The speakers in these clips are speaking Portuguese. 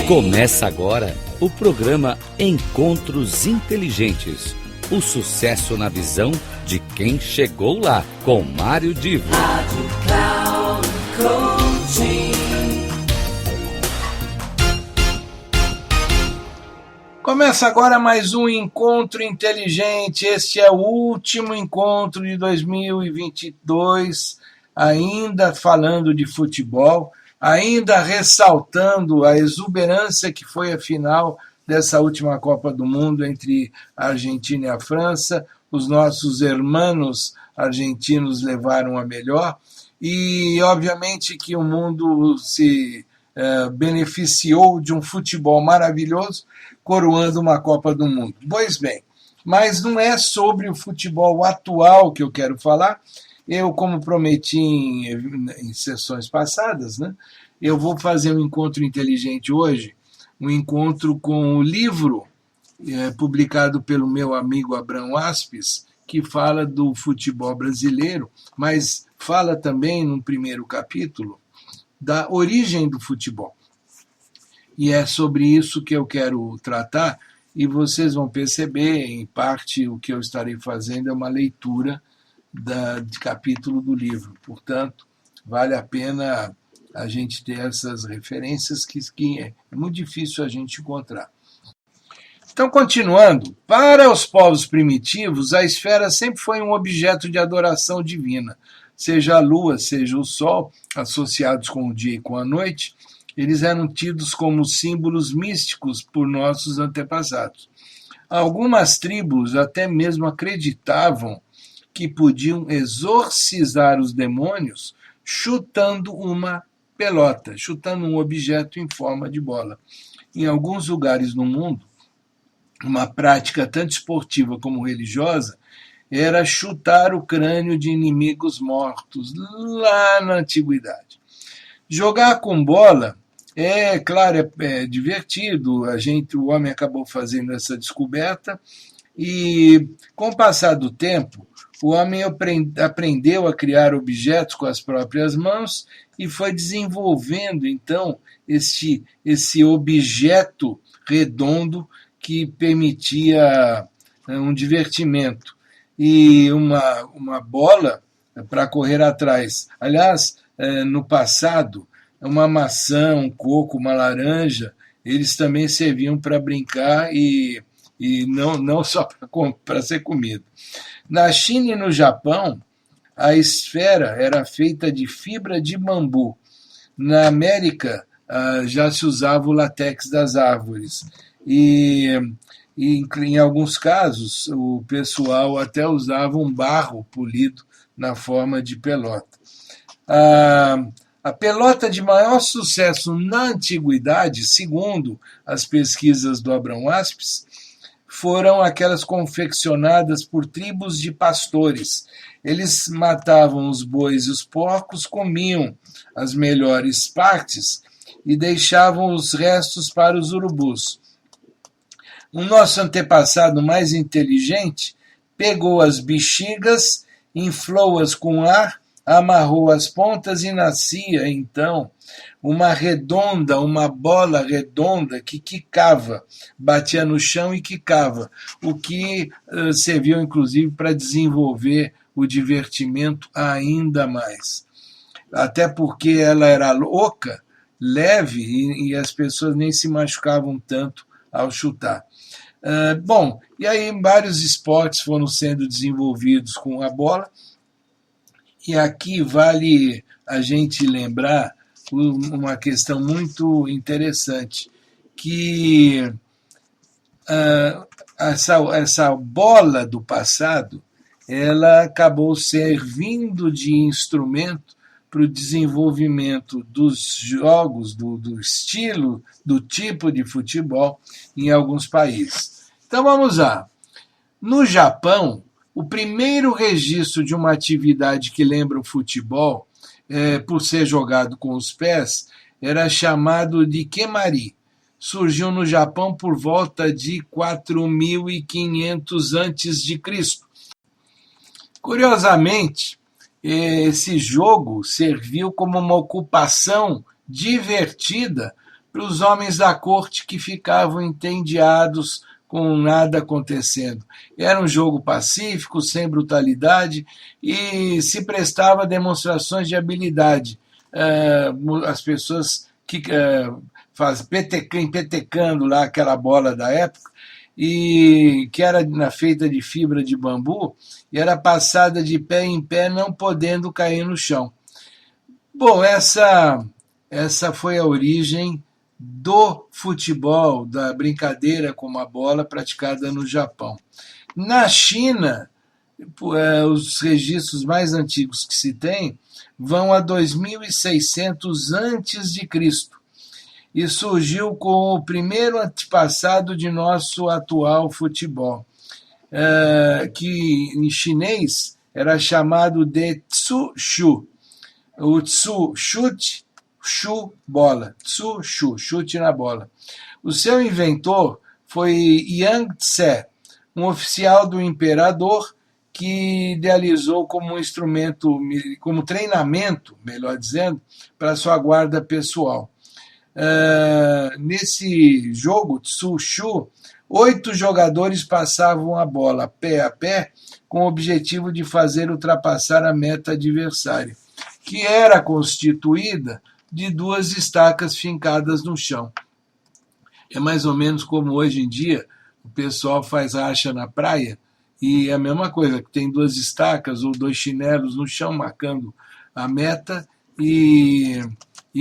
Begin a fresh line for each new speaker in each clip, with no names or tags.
Começa agora o programa Encontros Inteligentes. O sucesso na visão de quem chegou lá, com Mário Divo. Rádio Cloud Coaching.
Começa agora mais um Encontro Inteligente. Este é o último encontro de 2022, ainda falando de futebol, ainda ressaltando a exuberância que foi a final dessa última Copa do Mundo entre a Argentina e a França. Os nossos hermanos argentinos levaram a melhor e, obviamente, que o mundo se beneficiou de um futebol maravilhoso, coroando uma Copa do Mundo. Pois bem, mas não é sobre o futebol atual que eu quero falar. Eu, como prometi em sessões passadas, né, eu vou fazer um encontro inteligente hoje, um encontro com o livro publicado pelo meu amigo Abrão Aspes, que fala do futebol brasileiro, mas fala também, num primeiro capítulo, da origem do futebol. E é sobre isso que eu quero tratar, e vocês vão perceber, em parte, o que eu estarei fazendo é uma leitura de capítulo do livro. Portanto, vale a pena a gente ter essas referências que é muito difícil a gente encontrar. Então, continuando, para os povos primitivos, a esfera sempre foi um objeto de adoração divina. Seja a lua, seja o sol, associados com o dia e com a noite, eles eram tidos como símbolos místicos por nossos antepassados. Algumas tribos até mesmo acreditavam que podiam exorcizar os demônios chutando uma pelota, chutando um objeto em forma de bola. Em alguns lugares no mundo, uma prática tanto esportiva como religiosa era chutar o crânio de inimigos mortos, lá na antiguidade. Jogar com bola claro, é divertido, o homem acabou fazendo essa descoberta, e com o passar do tempo, o homem aprendeu a criar objetos com as próprias mãos e foi desenvolvendo, então, esse objeto redondo que permitia um divertimento. E uma bola para correr atrás. Aliás, no passado, uma maçã, um coco, uma laranja, eles também serviam para brincar e não só para ser comido. Na China e no Japão, a esfera era feita de fibra de bambu. Na América, já se usava o látex das árvores. E em alguns casos, o pessoal até usava um barro polido na forma de pelota. A pelota de maior sucesso na antiguidade, segundo as pesquisas do Abrão Aspes, foram aquelas confeccionadas por tribos de pastores. Eles matavam os bois e os porcos, comiam as melhores partes e deixavam os restos para os urubus. O nosso antepassado mais inteligente pegou as bexigas, inflou-as com ar, amarrou as pontas e nascia, então, uma bola redonda que quicava, batia no chão e quicava, o que serviu, inclusive, para desenvolver o divertimento ainda mais. Até porque ela era oca, leve, e as pessoas nem se machucavam tanto ao chutar. Bom, e aí vários esportes foram sendo desenvolvidos com a bola, e aqui vale a gente lembrar uma questão muito interessante, que essa bola do passado, ela acabou servindo de instrumento para o desenvolvimento dos jogos, do estilo, do tipo de futebol em alguns países. Então vamos lá. No Japão, o primeiro registro de uma atividade que lembra o futebol, por ser jogado com os pés, era chamado de kemari. Surgiu no Japão por volta de 4.500 a.C. Curiosamente, esse jogo serviu como uma ocupação divertida para os homens da corte que ficavam entediados com nada acontecendo. Era um jogo pacífico, sem brutalidade, e se prestava a demonstrações de habilidade. As pessoas que empetecando lá aquela bola da época, e que era feita de fibra de bambu, e era passada de pé em pé, não podendo cair no chão. Bom, essa foi a origem do futebol, da brincadeira com a bola praticada no Japão. Na China, os registros mais antigos que se tem vão a 2600 antes de Cristo, e surgiu com o primeiro antepassado de nosso atual futebol, que em chinês era chamado de Tsu Shu. O Tsu, chute, Shu, bola. Tsu Shu, chute na bola. O seu inventor foi Yang Tse, um oficial do imperador que idealizou como instrumento, como treinamento, melhor dizendo, para sua guarda pessoal. Nesse jogo, Tsu Shu, 8 jogadores passavam a bola pé a pé com o objetivo de fazer ultrapassar a meta adversária, que era constituída de 2 estacas fincadas no chão. É mais ou menos como hoje em dia o pessoal faz racha na praia, e é a mesma coisa, que tem 2 estacas ou 2 chinelos no chão marcando a meta, e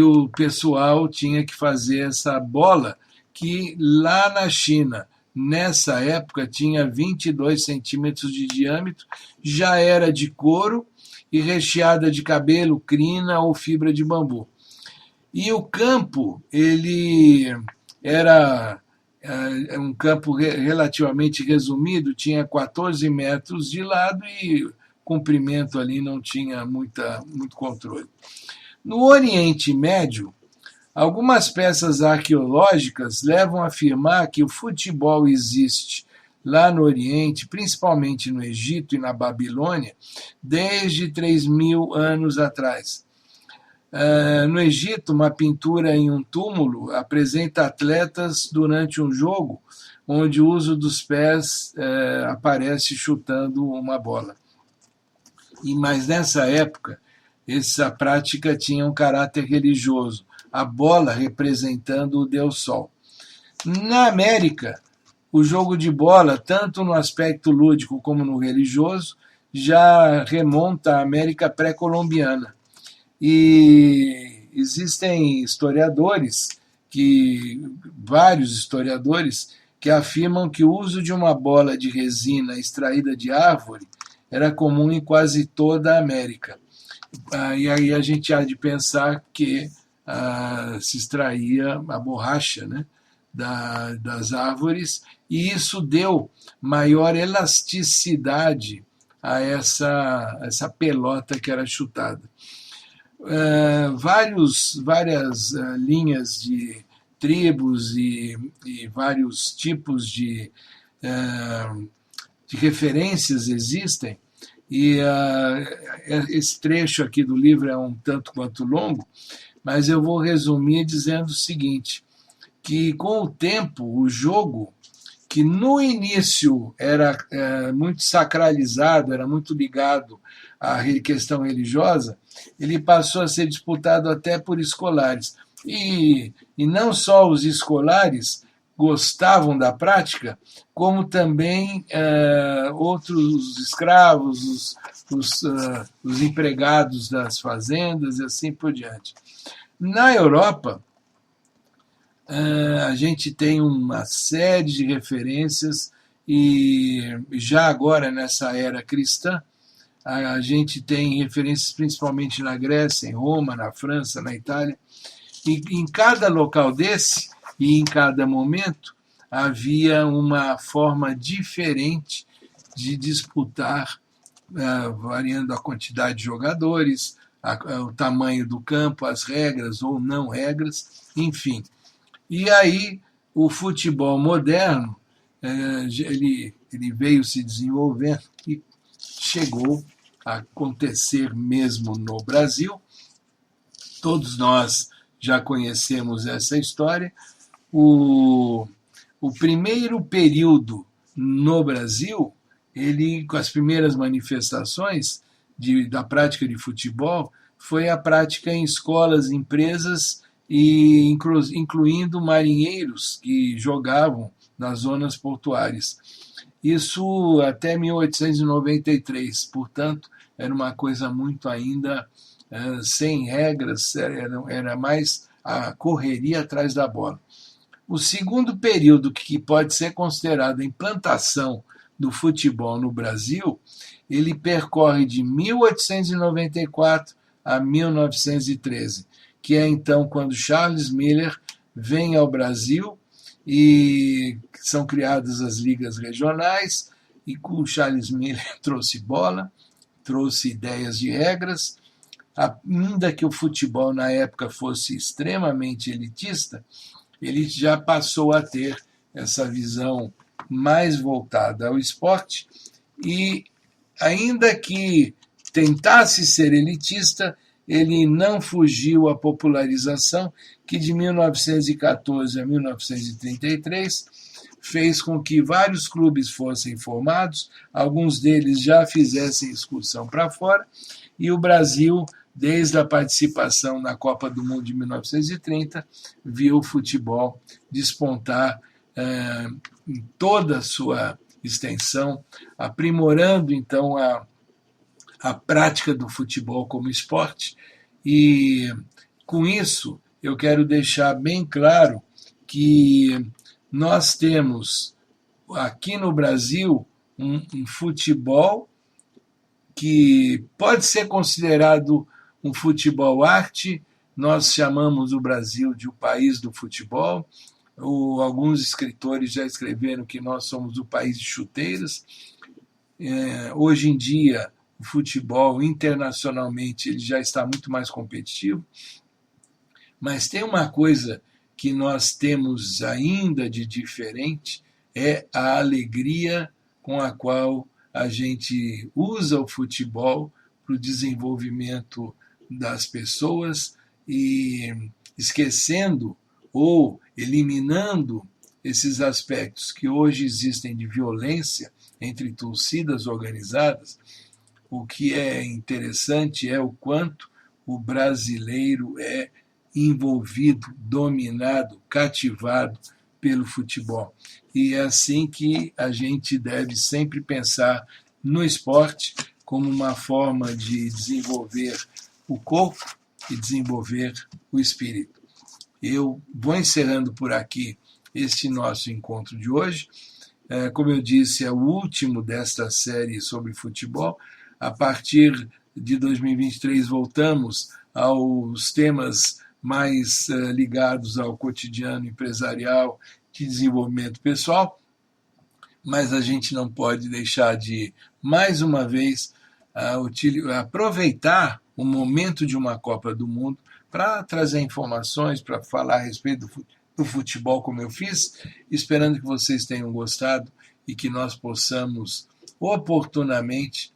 o pessoal tinha que fazer essa bola, que lá na China, nessa época, tinha 22 centímetros de diâmetro, já era de couro e recheada de cabelo, crina ou fibra de bambu. E o campo, ele era um campo relativamente resumido, tinha 14 metros de lado e comprimento ali não tinha muito controle. No Oriente Médio, algumas peças arqueológicas levam a afirmar que o futebol existe lá no Oriente, principalmente no Egito e na Babilônia, desde 3.000 anos atrás. No Egito, uma pintura em um túmulo apresenta atletas durante um jogo, onde o uso dos pés aparece chutando uma bola. Mas nessa época, essa prática tinha um caráter religioso, a bola representando o Deus Sol. Na América, o jogo de bola, tanto no aspecto lúdico como no religioso, já remonta à América pré-colombiana. E existem vários historiadores, que afirmam que o uso de uma bola de resina extraída de árvore era comum em quase toda a América. E aí a gente há de pensar que se extraía a borracha, né, das árvores, e isso deu maior elasticidade a essa pelota que era chutada. Várias linhas de tribos e vários tipos de referências existem, e esse trecho aqui do livro é um tanto quanto longo, mas eu vou resumir dizendo o seguinte, que com o tempo o jogo, que no início era muito sacralizado, era muito ligado à questão religiosa, ele passou a ser disputado até por escolares. E não só os escolares gostavam da prática, como também outros escravos, os empregados das fazendas e assim por diante. Na Europa, a gente tem uma série de referências, e já agora nessa era cristã, a gente tem referências principalmente na Grécia, em Roma, na França, na Itália, e em cada local desse, e em cada momento, havia uma forma diferente de disputar, variando a quantidade de jogadores, o tamanho do campo, as regras ou não regras, enfim. E aí o futebol moderno, ele veio se desenvolvendo e chegou a acontecer mesmo no Brasil. Todos nós já conhecemos essa história. O primeiro período no Brasil, ele, com as primeiras manifestações da prática de futebol, foi a prática em escolas, empresas, e incluindo marinheiros que jogavam nas zonas portuárias. Isso até 1893, portanto, era uma coisa muito ainda sem regras, era mais a correria atrás da bola. O segundo período, que pode ser considerado a implantação do futebol no Brasil, ele percorre de 1894 a 1913, que é então quando Charles Miller vem ao Brasil e são criadas as ligas regionais, e com Charles Miller trouxe bola, trouxe ideias de regras, ainda que o futebol na época fosse extremamente elitista, ele já passou a ter essa visão mais voltada ao esporte, e ainda que tentasse ser elitista, ele não fugiu à popularização, que de 1914 a 1933 fez com que vários clubes fossem formados, alguns deles já fizessem excursão para fora, e o Brasil, desde a participação na Copa do Mundo de 1930, viu o futebol despontar em toda a sua extensão, aprimorando então a prática do futebol como esporte. E com isso eu quero deixar bem claro que nós temos aqui no Brasil um futebol que pode ser considerado um futebol arte. Nós chamamos o Brasil de o país do futebol. Alguns escritores já escreveram que nós somos o país de chuteiras. Hoje em dia, o futebol internacionalmente ele já está muito mais competitivo, mas tem uma coisa que nós temos ainda de diferente, é a alegria com a qual a gente usa o futebol para o desenvolvimento das pessoas, e esquecendo ou eliminando esses aspectos que hoje existem de violência entre torcidas organizadas. O que é interessante é o quanto o brasileiro é envolvido, dominado, cativado pelo futebol. E é assim que a gente deve sempre pensar no esporte como uma forma de desenvolver o corpo e desenvolver o espírito. Eu vou encerrando por aqui este nosso encontro de hoje. Como eu disse, é o último desta série sobre futebol. A partir de 2023 voltamos aos temas mais ligados ao cotidiano empresarial, de desenvolvimento pessoal, mas a gente não pode deixar de, mais uma vez, aproveitar o momento de uma Copa do Mundo para trazer informações, para falar a respeito do futebol, como eu fiz, esperando que vocês tenham gostado e que nós possamos oportunamente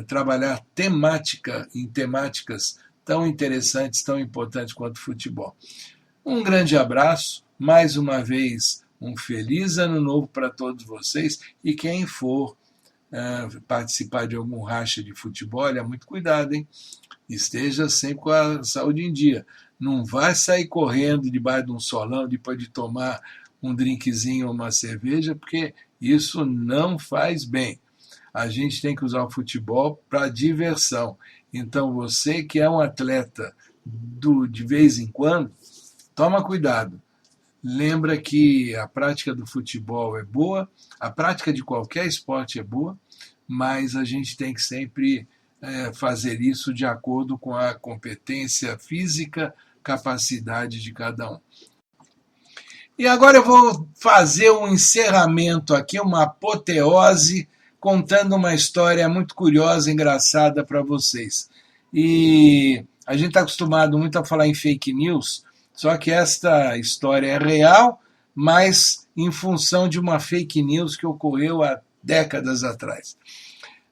trabalhar em temáticas tão interessantes, tão importantes quanto o futebol. Um grande abraço, mais uma vez, um feliz ano novo para todos vocês, e quem for participar de algum racha de futebol, olha, muito cuidado, hein? Esteja sempre com a saúde em dia. Não vai sair correndo debaixo de um solão depois de tomar um drinkzinho ou uma cerveja, porque isso não faz bem. A gente tem que usar o futebol para diversão. Então, você que é um atleta de vez em quando, toma cuidado. Lembra que a prática do futebol é boa, a prática de qualquer esporte é boa, mas a gente tem que sempre fazer isso de acordo com a competência física, capacidade de cada um. E agora eu vou fazer um encerramento aqui, uma apoteose, contando uma história muito curiosa, engraçada para vocês. E a gente está acostumado muito a falar em fake news, só que esta história é real, mas em função de uma fake news que ocorreu há décadas atrás.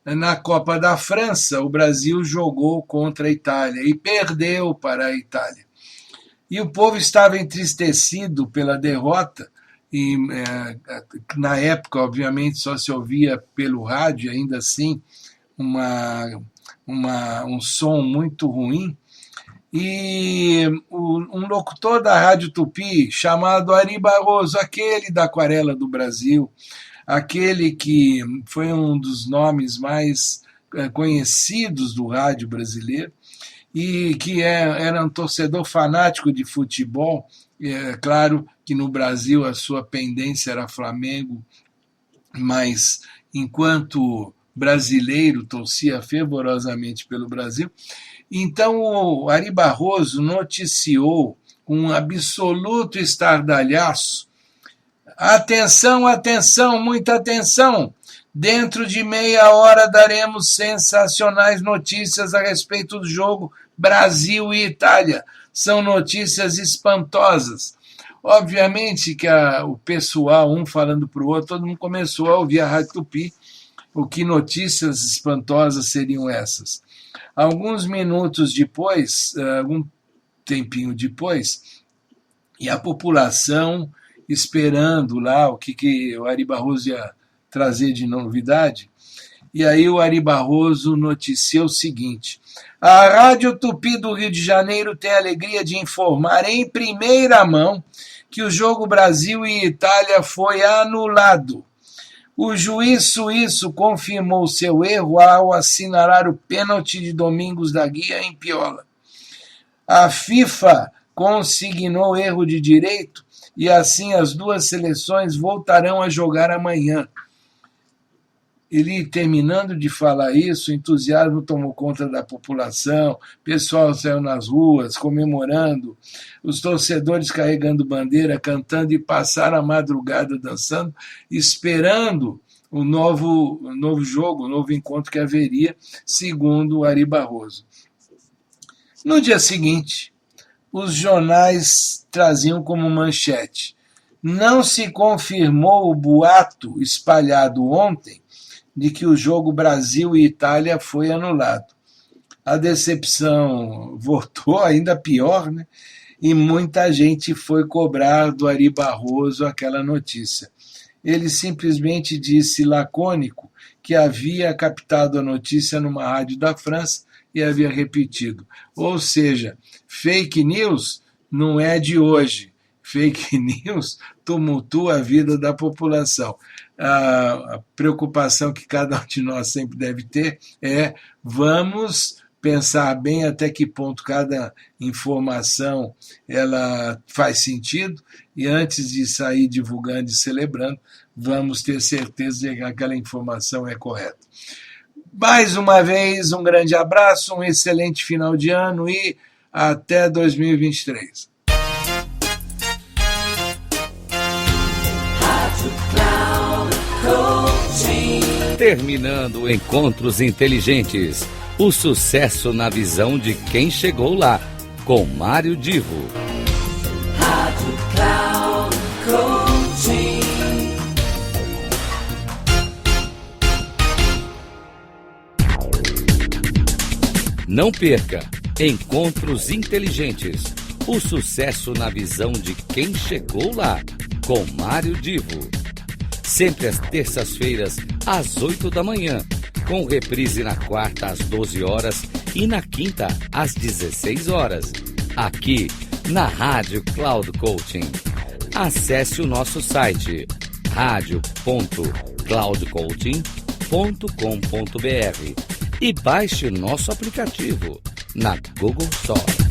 Na Copa da França, o Brasil jogou contra a Itália e perdeu para a Itália. E o povo estava entristecido pela derrota, e na época, obviamente, só se ouvia pelo rádio, ainda assim, um som muito ruim. E um locutor da Rádio Tupi, chamado Ari Barroso, aquele da Aquarela do Brasil, aquele que foi um dos nomes mais conhecidos do rádio brasileiro, e que era um torcedor fanático de futebol. É claro que no Brasil a sua pendência era Flamengo, mas enquanto brasileiro torcia fervorosamente pelo Brasil. Então o Ari Barroso noticiou com um absoluto estardalhaço: atenção, atenção, muita atenção! Dentro de meia hora daremos sensacionais notícias a respeito do jogo Brasil e Itália. São notícias espantosas. Obviamente que o pessoal, um falando para o outro, todo mundo começou a ouvir a Rádio Tupi. O que notícias espantosas seriam essas? Alguns minutos depois, algum tempinho depois, e a população esperando lá o que o Ari Barroso ia trazer de novidade. E aí o Ari Barroso noticiou o seguinte: a Rádio Tupi do Rio de Janeiro tem a alegria de informar em primeira mão que o jogo Brasil e Itália foi anulado. O juiz suíço confirmou seu erro ao assinalar o pênalti de Domingos da Guia em Piola. A FIFA consignou erro de direito e assim as duas seleções voltarão a jogar amanhã. Ele, terminando de falar isso, o entusiasmo tomou conta da população, o pessoal saiu nas ruas comemorando, os torcedores carregando bandeira, cantando e passaram a madrugada dançando, esperando o novo jogo, o novo encontro que haveria, segundo o Ari Barroso. No dia seguinte, os jornais traziam como manchete: não se confirmou o boato espalhado ontem de que o jogo Brasil e Itália foi anulado. A decepção voltou ainda pior, né? E muita gente foi cobrar do Ari Barroso aquela notícia. Ele simplesmente disse lacônico que havia captado a notícia numa rádio da França e havia repetido. Ou seja, fake news não é de hoje. Fake news tumultua a vida da população. A preocupação que cada um de nós sempre deve ter é: vamos pensar bem até que ponto cada informação ela faz sentido, e antes de sair divulgando e celebrando, vamos ter certeza de que aquela informação é correta. Mais uma vez, um grande abraço, um excelente final de ano e até 2023.
Terminando Encontros Inteligentes. O sucesso na visão de quem chegou lá, com Mário Divo. Rádio Cloud Coaching. Não perca Encontros Inteligentes. O sucesso na visão de quem chegou lá, com Mário Divo. Sempre às terças-feiras, às 8 da manhã, com reprise na quarta às 12 horas e na quinta às 16 horas, aqui na Rádio Cloud Coaching. Acesse o nosso site radio.cloudcoaching.com.br e baixe o nosso aplicativo na Google Store.